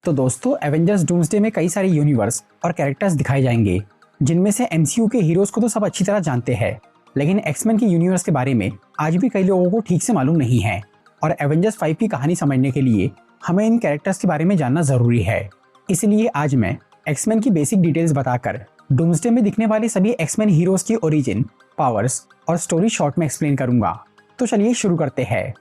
तो दोस्तों Avengers doomsday में कई सारे यूनिवर्स और कैरेक्टर्स दिखाए जाएंगे, जिनमें से एमसीयू के हीरोज को तो सब अच्छी तरह जानते हैं, लेकिन एक्समैन के यूनिवर्स के बारे में आज भी कई लोगों को ठीक से मालूम नहीं है। और एवेंजर्स 5 की कहानी समझने के लिए हमें इन कैरेक्टर्स के बारे में जानना जरूरी है। इसलिए आज मैं एक्समैन की बेसिक डिटेल्स बताकर डूम्सडे में दिखने वाले सभी एक्समैन हीरोज की ओरिजिन, पावर्स और स्टोरी शॉर्ट में एक्सप्लेन करूंगा। तो चलिए शुरू करते हैं।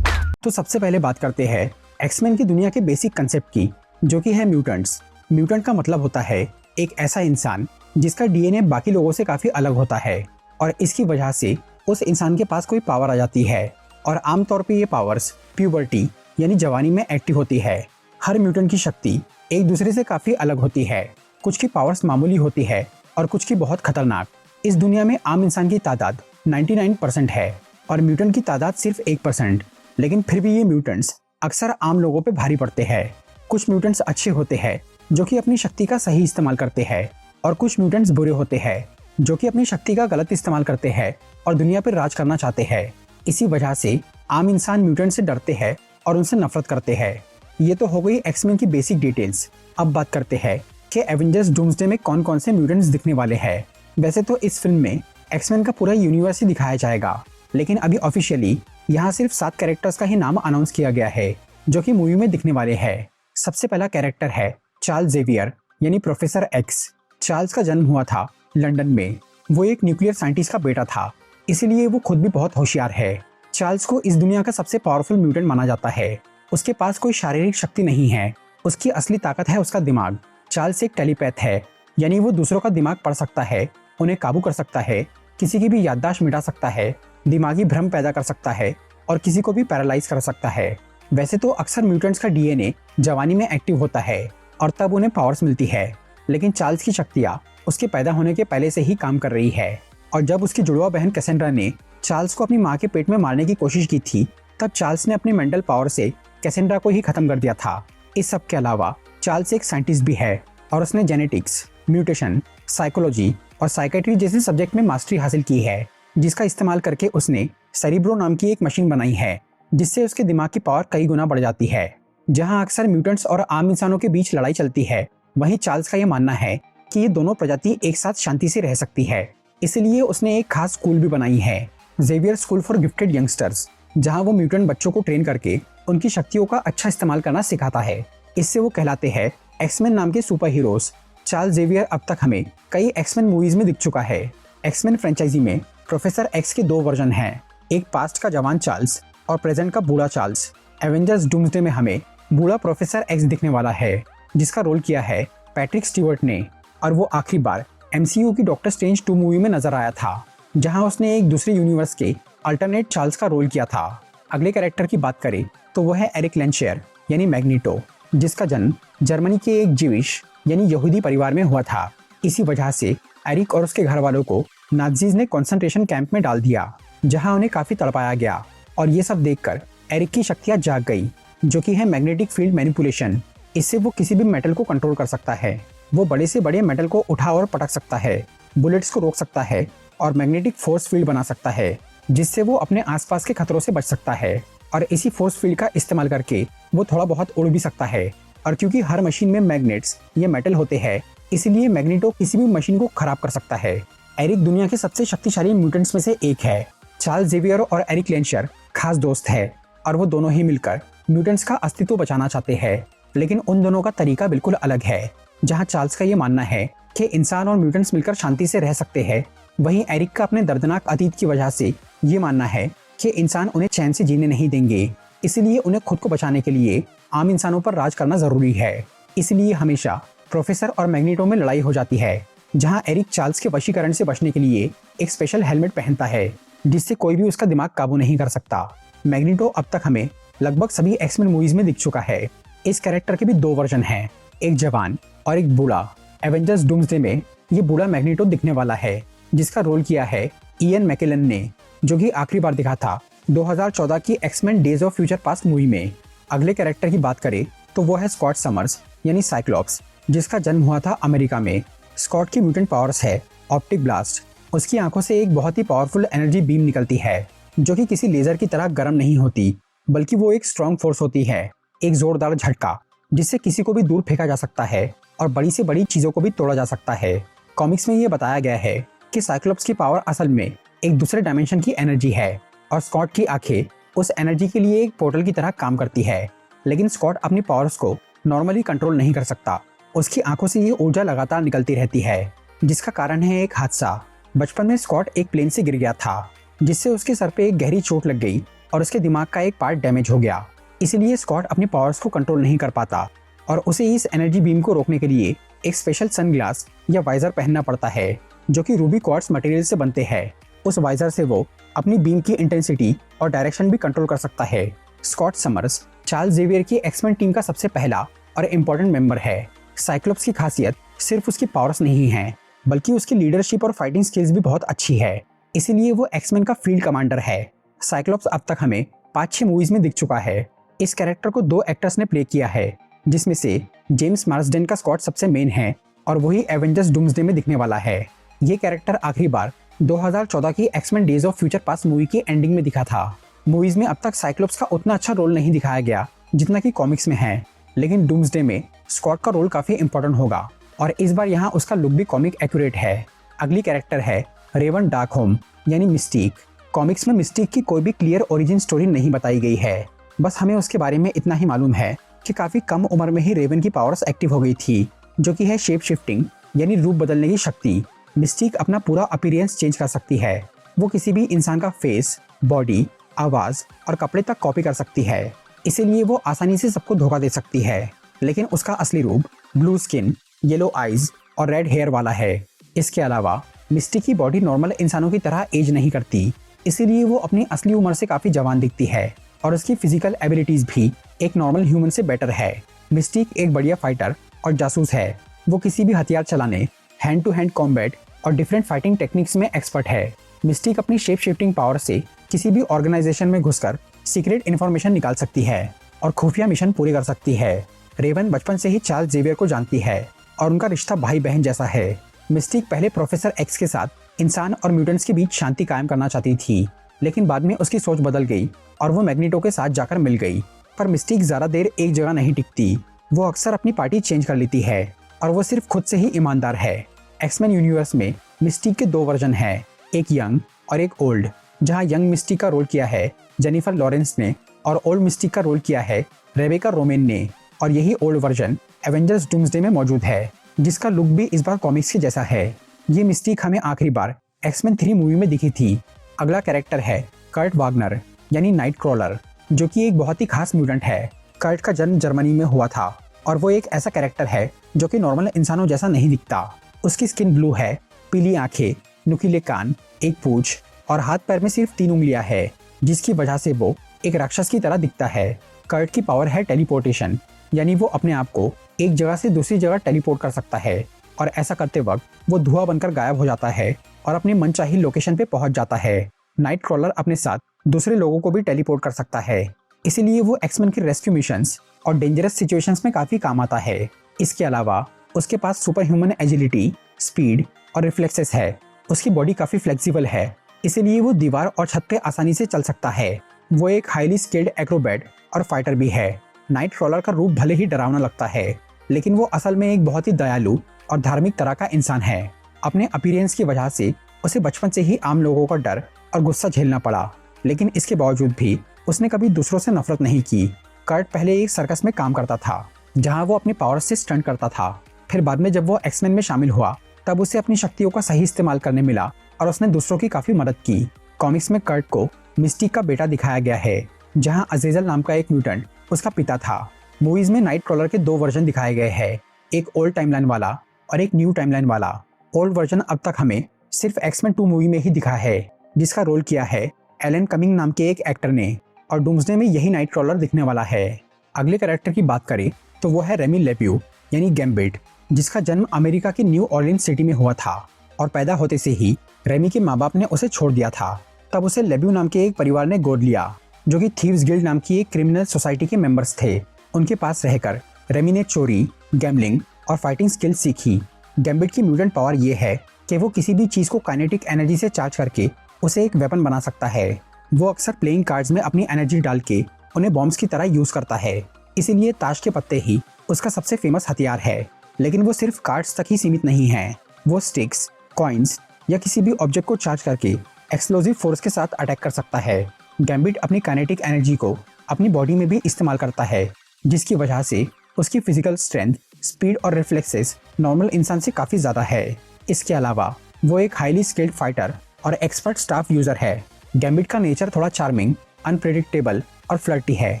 तो सबसे पहले बात करते हैं एक्समैन की दुनिया के बेसिक कंसेप्ट की, जो कि है म्यूटेंट्स। म्यूटेंट का मतलब होता है एक ऐसा इंसान जिसका डीएनए बाकी लोगों से काफी अलग होता है और इसकी वजह से उस इंसान के पास कोई पावर आ जाती है। और आमतौर पे ये पावर्स प्यूबर्टी यानी जवानी में एक्टिव होती है। हर म्यूटेंट की शक्ति एक दूसरे से काफी अलग होती है। कुछ की पावर्स मामूली होती है और कुछ की बहुत खतरनाक। इस दुनिया में आम इंसान की तादाद 99% है और म्यूटेंट की तादाद सिर्फ 1%। लेकिन फिर भी ये म्यूटेंट्स अक्सर आम लोगों पे भारी पड़ते हैं। कुछ म्यूटेंट्स अच्छे होते हैं जो कि अपनी शक्ति का सही इस्तेमाल करते हैं, और कुछ म्यूटेंट्स बुरे होते हैं जो कि अपनी शक्ति का गलत इस्तेमाल करते हैं और दुनिया पर राज करना चाहते हैं। इसी वजह से आम इंसान म्यूटेंट से डरते हैं और उनसे नफरत करते हैं। ये तो हो गई एक्समैन की बेसिक डिटेल्स। अब बात करते हैं कि एवेंजर्स डूम्सडे में कौन कौन से म्यूटेंट्स दिखने वाले हैं। वैसे तो इस फिल्म में एक्समैन का पूरा यूनिवर्स ही दिखाया जाएगा, लेकिन अभी ऑफिशियली यहाँ सिर्फ 7 कैरेक्टर्स का ही नाम अनाउंस किया गया है जो कि मूवी में दिखने वाले हैं। सबसे पहला कैरेक्टर है चार्ल्स जेवियर यानी प्रोफेसर एक्स। चार्ल्स का जन्म हुआ था लंदन में। वो एक न्यूक्लियर साइंटिस्ट का बेटा था, इसीलिए वो खुद भी बहुत होशियार है। चार्ल्स को इस दुनिया का सबसे पावरफुल म्यूटेंट माना जाता है। उसके पास कोई शारीरिक शक्ति नहीं है, उसकी असली ताकत है उसका दिमाग। चार्ल्स एक टेलीपैथ है, यानी वो दूसरों का दिमाग पढ़ सकता है, उन्हें काबू कर सकता है, किसी की भी याददाश्त मिटा सकता है, दिमागी भ्रम पैदा कर सकता है और किसी को भी पैरालाइज कर सकता है। वैसे तो अक्सर म्यूटेंट्स का डीएनए जवानी में एक्टिव होता है और तब उन्हें पावर्स मिलती है, लेकिन चार्ल्स की शक्तियाँ उसके पैदा होने के पहले से ही काम कर रही है। और जब उसकी जुड़वा बहन कैसेंड्रा ने चार्ल्स को अपनी माँ के पेट में मारने की कोशिश की थी, तब चार्ल्स ने अपनी मेंटल पावर से कैसेंड्रा को ही खत्म कर दिया था। इस सब के अलावा चार्ल्स एक साइंटिस्ट भी है और उसने जेनेटिक्स, म्यूटेशन, साइकोलॉजी और साइकेट्री जैसे सब्जेक्ट में मास्टरी हासिल की है, जिसका इस्तेमाल करके उसने सेरिब्रो नाम की एक मशीन बनाई है, जिससे उसके दिमाग की पावर कई गुना बढ़ जाती है। जहां अक्सर म्यूटेंट्स और आम इंसानों के बीच लड़ाई चलती है, वहीं चार्ल्स का यह मानना है कि ये दोनों प्रजाति एक साथ शांति से रह सकती है। इसलिए उसने एक खास स्कूल भी बनाई है, Xavier school for gifted youngsters, जहां वो म्यूटेंट बच्चों को ट्रेन करके उनकी शक्तियों का अच्छा इस्तेमाल करना सिखाता है। इससे वो कहलाते हैं एक्समैन नाम के सुपर हीरोज। चार्ल्स जेवियर अब तक हमें कई एक्समैन मूवीज में दिख चुका है। एक्समैन फ्रेंचाइजी में प्रोफेसर एक्स के 2 वर्जन हैं, एक पास्ट का जवान चार्ल्स और प्रेजेंट का बूढ़ा चार्ल्स। एवेंजर्स डूम्सडे में हमें बूढ़ा प्रोफेसर एक्स दिखने वाला है, जिसका रोल किया है पैट्रिक स्टीवर्ट ने, और वो आखिरी बार एमसीयू की डॉक्टर स्ट्रेंज 2 मूवी में नजर आया था, जहां उसने एक दूसरे यूनिवर्स के अल्टरनेट चार्ल्स का रोल किया था। अगले कैरेक्टर की बात करें तो वो है एरिक लेंशेयर यानी मैग्नीटो, जिसका जन्म जर्मनी के एक जीविश यानी यहूदी परिवार में हुआ था। इसी वजह से एरिक और उसके घर वालों को नाज़ीज ने कंसंट्रेशन कैंप में डाल दिया, जहां उन्हें काफी तड़पाया गया। और ये सब देखकर एरिक की शक्तियां जाग गई, जो कि है मैग्नेटिक फील्ड मैनिपुलेशन। इससे वो किसी भी मेटल को कंट्रोल कर सकता है। वो बड़े से बड़े मेटल को उठा और पटक सकता है, बुलेट्स को रोक सकता है और मैग्नेटिक फोर्स फील्ड बना सकता है, जिससे वो अपने आसपास के खतरों से बच सकता है। और इसी फोर्स फील्ड का इस्तेमाल करके वो थोड़ा बहुत उड़ भी सकता है। और क्योंकि हर मशीन में मैग्नेट्स या मेटल होते हैं, इसलिए मैग्नीटो किसी भी मशीन को खराब कर सकता है। एरिक दुनिया के सबसे शक्तिशाली म्यूटेंट्स में से एक है। चार्ल्स जेवियर और एरिक लेंशर खास दोस्त है और वो दोनों ही मिलकर म्यूटेंट्स का अस्तित्व बचाना चाहते हैं, लेकिन उन दोनों का तरीका बिल्कुल अलग है। जहां चार्ल्स का ये मानना है कि इंसान और म्यूटेंट्स मिलकर शांति से रह सकते हैं, वहीं एरिक का अपने दर्दनाक अतीत की वजह से ये मानना है कि इंसान उन्हें चैन से जीने नहीं देंगे। इसलिए उन्हें खुद को बचाने के लिए आम इंसानों पर राज करना जरूरी है। इसलिए हमेशा प्रोफेसर और मैग्नीटो में लड़ाई हो जाती है, जहां एरिक चार्ल्स के वशीकरण से बचने के लिए एक स्पेशल हेलमेट पहनता है, जिससे कोई भी उसका दिमाग काबू नहीं कर सकता। मैग्नीटो अब तक हमें लगभग सभी एक्समैन मूवीज में दिख चुका है। इस कैरेक्टर के भी 2 वर्जन हैं, एक जवान और एक बूढ़ा। एवेंजर्स डूम्सडे में ये बूढ़ा मैग्नीटो दिखने वाला है, जिसका रोल किया है इयन मैकेलन ने, जो कि आखिरी बार दिखा था 2014 की X Men days of future past movie में। अगले कैरेक्टर की बात करें तो वो है स्कॉट समर्स यानी साइक्लॉप्स, जिसका जन्म हुआ था अमेरिका में। स्कॉट की म्यूटेंट पावर्स है ऑप्टिक ब्लास्ट उसकी आंखों से एक बहुत ही पावरफुल एनर्जी बीम निकलती है जो कि किसी लेजर की तरह गर्म नहीं होती, बल्कि वो एक स्ट्रॉन्ग फोर्स होती है, एक जोरदार झटका जिससे किसी को भी दूर फेंका जा सकता है और बड़ी से बड़ी चीजों को भी तोड़ा जा सकता है। कॉमिक्स में ये बताया गया है कि साइक्लोप्स की पावर असल में एक दूसरे डायमेंशन की एनर्जी है और स्कॉट की आंखें उस एनर्जी के लिए एक पोर्टल की तरह काम करती है। लेकिन स्कॉट अपनी पावर्स को नॉर्मली कंट्रोल नहीं कर सकता। उसकी आंखों से ये ऊर्जा लगातार निकलती रहती है, जिसका कारण है एक हादसा। बचपन में स्कॉट एक प्लेन से गिर गया था, जिससे उसके सर पे एक गहरी चोट लग गई और उसके दिमाग का एक पार्ट डैमेज हो गया। इसीलिए स्कॉट अपनी पावर्स को कंट्रोल नहीं कर पाता और उसे इस एनर्जी बीम को रोकने के लिए एक स्पेशल सनग्लास या वाइजर पहनना पड़ता है जो कि रूबी क्वार्ट्ज मटेरियल से बनते हैं। उस वाइजर से वो अपनी बीम की इंटेंसिटी और डायरेक्शन भी कंट्रोल कर सकता है। स्कॉट समर्स चार्ल्स जेवियर की एक्समैन टीम का सबसे पहला और इम्पोर्टेंट मेंबर है। साइक्लोप्स की खासियत सिर्फ उसकी पावर्स नहीं है, बल्कि उसकी लीडरशिप और फाइटिंग स्किल्स भी बहुत अच्छी है। इसीलिए वो एक्समैन का फील्ड कमांडर है। साइक्लोप्स अब तक हमें 5-6 मूवीज में दिख चुका है। इस कैरेक्टर को 2 एक्टर्स ने प्ले किया है, जिसमें से जेम्स मार्सडेन का स्कॉट सबसे मेन है और वही एवेंजर्स डूम्सडे में दिखने वाला है। ये कैरेक्टर आखिरी बार 2014 की X Men days of future past movie की एंडिंग में दिखा था। मूवीज में अब तक साइक्लोप्स का उतना अच्छा रोल नहीं दिखाया गया जितना कि कॉमिक्स में है, लेकिन डूम्सडे में स्कॉट का रोल काफी इंपॉर्टेंट होगा और इस बार यहाँ उसका लुक भी कॉमिक एक्यूरेट है। अगली कैरेक्टर है रेवन डार्कहोम यानी मिस्टीक। कॉमिक्स में मिस्टीक की कोई भी क्लियर ओरिजिन स्टोरी नहीं बताई गई है, बस हमें उसके बारे में इतना ही मालूम है कि काफी कम उम्र में ही रेवन की पावर्स एक्टिव हो गई थी, जो कि है शेप शिफ्टिंग यानी रूप बदलने की शक्ति। मिस्टीक अपना पूरा अपीयरेंस चेंज कर सकती है। वो किसी भी इंसान का फेस, बॉडी, आवाज और कपड़े तक कॉपी कर सकती है। इसीलिए वो आसानी से सबको धोखा दे सकती है। लेकिन उसका असली रूप ब्लू स्किन, येलो आईज और रेड हेयर वाला है। इसके अलावा मिस्टीक की बॉडी नॉर्मल इंसानों की तरह एज नहीं करती, इसीलिए वो अपनी असली उम्र से काफी जवान दिखती है और उसकी फिजिकल एबिलिटीज भी एक नॉर्मल ह्यूमन से बेटर है। मिस्टीक एक बढ़िया फाइटर और जासूस है। वो किसी भी हथियार चलाने, हैंड टू हैंड कॉम्बैट और डिफरेंट फाइटिंग टेक्निक्स में एक्सपर्ट है। मिस्टीक अपनी शेप शिफ्टिंग पावर से किसी भी ऑर्गेनाइजेशन में घुसकर सीक्रेट इन्फॉर्मेशन निकाल सकती है और खुफिया मिशन पूरे कर सकती है। रेवन बचपन से ही चार्ल्स जेवियर को जानती है और उनका रिश्ता भाई बहन जैसा है। मिस्टीक पहले प्रोफेसर एक्स के साथ इंसान और म्यूटेंट्स के बीच शांति कायम करना चाहती थी, लेकिन बाद में उसकी सोच बदल गई और वो मैग्नीटो के साथ जाकर मिल गई। पर मिस्टीक ज्यादा देर एक जगह नहीं टिकती। वो अक्सर अपनी पार्टी चेंज कर लेती है और वो सिर्फ खुद से ही ईमानदार है। एक्समैन यूनिवर्स में मिस्टीक के 2 वर्जन हैं, एक यंग और एक ओल्ड। जहां यंग मिस्टीक का रोल किया है जेनिफर लॉरेंस ने और ओल्ड मिस्टीक का रोल किया है रेबेका रोमेन ने। और यही ओल्ड वर्जन एवेंजर्स डूम्सडे में मौजूद है, जिसका लुक भी इस बार कॉमिक्स के जैसा है। ये मिस्टीक हमें आखिरी बार एक्समैन 3 मूवी में दिखी थी। अगला कैरेक्टर है कर्ट वागनर यानी नाइट क्रॉलर, जो कि एक बहुत ही खास म्यूटेंट है। कर्ट का जन्म जर्मनी में हुआ था और वो एक ऐसा कैरेक्टर है जो कि नॉर्मल इंसानों जैसा नहीं दिखता। उसकी स्किन ब्लू है, पीली आंखें, नुकीले कान, एक पूंछ और हाथ पैर में सिर्फ 3 उंगलियां है, जिसकी वजह से वो एक राक्षस की तरह दिखता है। कर्ट की पावर है टेलीपोर्टेशन, यानी वो अपने आप को एक जगह से दूसरी जगह टेलीपोर्ट कर सकता है और ऐसा करते वक्त वो धुआं बनकर गायब हो जाता है और अपनी मनचाही लोकेशन पे पहुंच जाता है। नाइट क्रॉलर अपने साथ दूसरे लोगों को भी टेलीपोर्ट कर सकता है, इसीलिए वो एक्समैन के रेस्क्यू मिशंस और डेंजरस सिचुएशंस में काफी काम आता है। इसके अलावा उसके पास सुपर ह्यूमन एजिलिटी, स्पीड और रिफ्लेक्सेस है। उसकी बॉडी काफी फ्लेक्सिबल है, इसीलिए वो दीवार और छत पे आसानी से चल सकता है। वो एक हाईली स्किल्ड एक्रोबैट और फाइटर भी है। नाइट क्रॉलर का रूप भले ही डरावना लगता है, लेकिन वो असल में एक बहुत ही दयालु और धार्मिक तरह का इंसान है। अपने अपीयरेंस की वजह से उसे बचपन से ही आम लोगों का डर और गुस्सा झेलना पड़ा, लेकिन इसके बावजूद भी उसने कभी दूसरों से नफरत नहीं की। कर्ट पहले एक सर्कस में काम करता था, जहां वो अपनी पावर से स्टंट करता था। फिर बाद में जब वो एक्समैन में शामिल हुआ, तब उसे अपनी शक्तियों का सही इस्तेमाल करने मिला और उसने दूसरों की काफी मदद की। कॉमिक्स में कर्ट को मिस्टीक का बेटा दिखाया गया है, जहां अज़ेज़ल नाम का एक म्यूटेंट उसका पिता था। मूवीज में नाइट क्रॉलर के 2 वर्जन दिखाए गए हैं, एक ओल्ड टाइमलाइन वाला और एक न्यू टाइमलाइन वाला। ओल्ड वर्जन अब तक हमें सिर्फ एक्समैन 2 मूवी में ही दिखा है, जिसका रोल किया है एलन कमिंग नाम के एक एक्टर ने, और डूम्सडे में यही नाइट क्रॉलर दिखने वाला है। अगले कैरेक्टर की बात करें तो वो है रेमी लेप्यू यानी गैम्बिट, जिसका जन्म अमेरिका की न्यू ऑर्लिन्स सिटी में हुआ था और पैदा होते से ही रेमी के माँ बाप ने उसे छोड़ दिया था। तब उसे लेब्यू नाम के एक परिवार ने गोद लिया, जो कि थीव्स गिल्ड नाम की एक क्रिमिनल सोसाइटी के मेंबर्स थे। उनके पास रहकर रेमी ने चोरी, गैम्बलिंग और फाइटिंग स्किल्स सीखी। गैम्बिट की म्यूटेंट पावर ये है कि वो किसी भी चीज़ को काइनेटिक एनर्जी से चार्ज करके उसे एक वेपन बना सकता है। वो अक्सर प्लेइंग कार्ड्स में अपनी एनर्जी डाल के उन्हें बॉम्ब्स की तरह यूज़ करता है। इसीलिए ताश के पत्ते ही उसका सबसे फेमस हथियार है। लेकिन वो सिर्फ कार्ड्स तक ही सीमित नहीं है। वो स्टिक्स, कॉइन्स या किसी भी ऑब्जेक्ट को चार्ज करके एक्सप्लोजिव फोर्स के साथ अटैक कर सकता है। गैम्बिट अपनी काइनेटिक एनर्जी को अपनी बॉडी में भी इस्तेमाल करता है, जिसकी वजह से उसकी फिजिकल स्ट्रेंथ, स्पीड और रिफ्लेक्सेस नॉर्मल इंसान से काफ़ी ज़्यादा है। इसके अलावा वो एक हाईली स्किल्ड फाइटर और एक्सपर्ट स्टाफ यूज़र है। गैम्बिट का नेचर थोड़ा चार्मिंग, अनप्रेडिक्टेबल और फ्लर्टी है,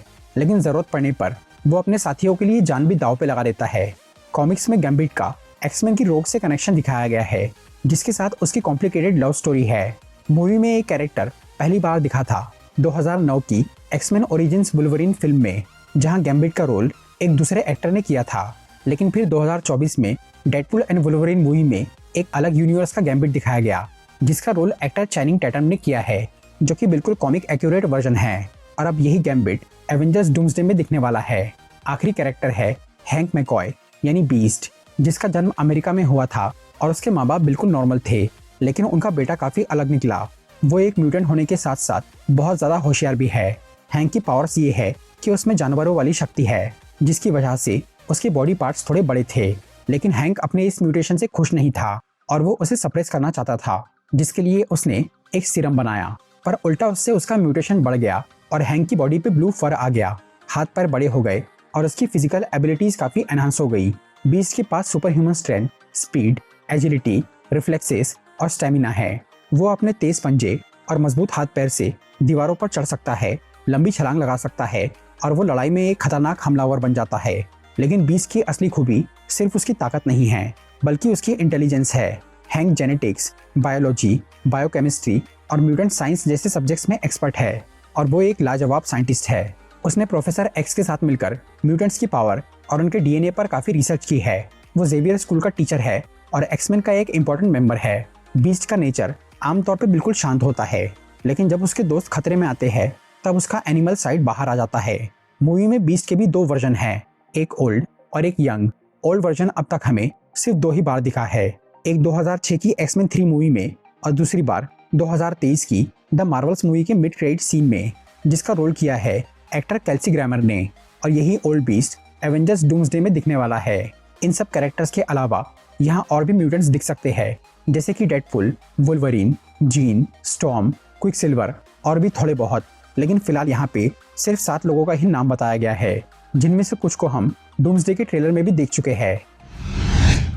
लेकिन ज़रूरत पड़ने पर वो अपने साथियों के लिए जान भी दांव पे लगा देता है। कॉमिक्स में गैम्बिट का एक्समैन की रोग से कनेक्शन दिखाया गया है, जिसके साथ उसकी कॉम्प्लिकेटेड लव स्टोरी है। मूवी में एक कैरेक्टर पहली बार दिखा था 2009 की एक्समैन ओरिजिन्स वुल्वरीन फिल्म में, जहां गैम्बिट का रोल एक दूसरे एक्टर ने किया था। लेकिन फिर 2024 में डेडपूल एंड वुल्वरीन मूवी में एक अलग यूनिवर्स का गैम्बिट दिखाया गया, जिसका रोल एक्टर चैनिंग टैटम ने किया है, जो कि बिल्कुल कॉमिक एक्यूरेट वर्जन है। और अब यही गैम्बिट एवेंजर्स डूम्सडे में दिखने वाला है। आखिरी कैरेक्टर है हैंक मैकॉय यानी बीस्ट, जिसका जन्म अमेरिका में हुआ था और उसके माँ बाप बिल्कुल नॉर्मल थे, लेकिन उनका बेटा काफ़ी अलग निकला। वो एक म्यूटेंट होने के साथ साथ बहुत ज़्यादा होशियार भी है। हैंक की पावर्स ये है कि उसमें जानवरों वाली शक्ति है, जिसकी वजह से उसके बॉडी पार्ट्स थोड़े बड़े थे। लेकिन हैंक अपने इस म्यूटेशन से खुश नहीं था और वो उसे सप्रेस करना चाहता था, जिसके लिए उसने एक सीरम बनाया। पर उल्टा उससे उसका म्यूटेशन बढ़ गया और हैंक की बॉडी पे ब्लू फर आ गया, हाथ पैर बड़े हो गए और उसकी फिजिकल एबिलिटीज काफ़ी एनहांस हो गई। बीस्ट के पास super human strength, speed, agility, reflexes और स्टेमिना है। वो अपने तेज पंजे और मजबूत हाथ पैर से दीवारों पर चढ़ सकता है, लंबी छलांग लगा सकता है और वो लड़ाई में एक खतरनाक हमलावर बन जाता है। लेकिन बीस्ट की असली खूबी सिर्फ उसकी ताकत नहीं है, बल्कि उसकी इंटेलिजेंस है। हैंक जेनेटिक्स, बायोलॉजी, बायोकेमिस्ट्री और म्यूटेंट साइंस जैसे सब्जेक्ट्स में एक्सपर्ट है और वो एक लाजवाब साइंटिस्ट है। उसने प्रोफेसर एक्स के साथ मिलकर म्यूटेंट्स की पावर और उनके डीएनए पर काफ़ी रिसर्च की है। वो जेवियर स्कूल का टीचर है और एक्समैन का एक इम्पॉर्टेंट मेंबर है। बीस्ट का नेचर आमतौर पर बिल्कुल शांत होता है, लेकिन जब उसके दोस्त खतरे में आते हैं तब उसका एनिमल साइड बाहर आ जाता है। मूवी में बीस्ट के भी 2 वर्जन हैं, एक ओल्ड और एक यंग। ओल्ड वर्जन अब तक हमें सिर्फ 2 ही बार दिखा है, एक 2006 की एक्समैन 3 मूवी में और दूसरी बार 2023 की द मार्वल्स मूवी के मिड क्रेडिट सीन में, जिसका रोल किया है एक्टर केल्सी ग्रामर ने। और यही ओल्ड बीस्ट एवेंजर्स डूम्सडे में दिखने वाला है। इन सब कैरेक्टर्स के अलावा यहाँ और भी म्यूटेंट्स दिख सकते हैं, जैसे कि Deadpool, Wolverine, gene, storm, Quicksilver और भी थोड़े बहुत। लेकिन फिलहाल यहाँ पे सिर्फ 7 लोगों का ही नाम बताया गया है, जिनमें से कुछ को हम डूम्सडे के ट्रेलर में भी देख चुके हैं।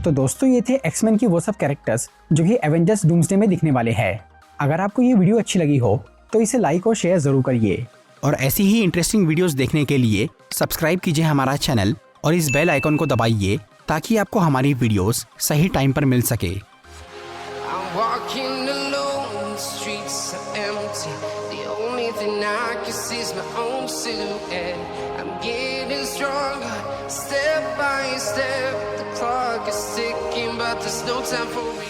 तो दोस्तों, ये थे एक्समैन की वो सब कैरेक्टर्स जो कि एवेंजर्स डूम्सडे में दिखने वाले हैं। अगर आपको ये वीडियो अच्छी लगी हो तो इसे लाइक और शेयर ज़रूर करिए। और ऐसी ही इंटरेस्टिंग वीडियोस देखने के लिए सब्सक्राइब कीजिए हमारा चैनल और इस बेल आइकन को दबाइए ताकि आपको हमारी वीडियोस सही टाइम पर मिल सके। I'm walking alone, the streets are empty. The only thing I can see is my own silhouette. I'm getting stronger, step by step. The clock is ticking, but there's no time for me.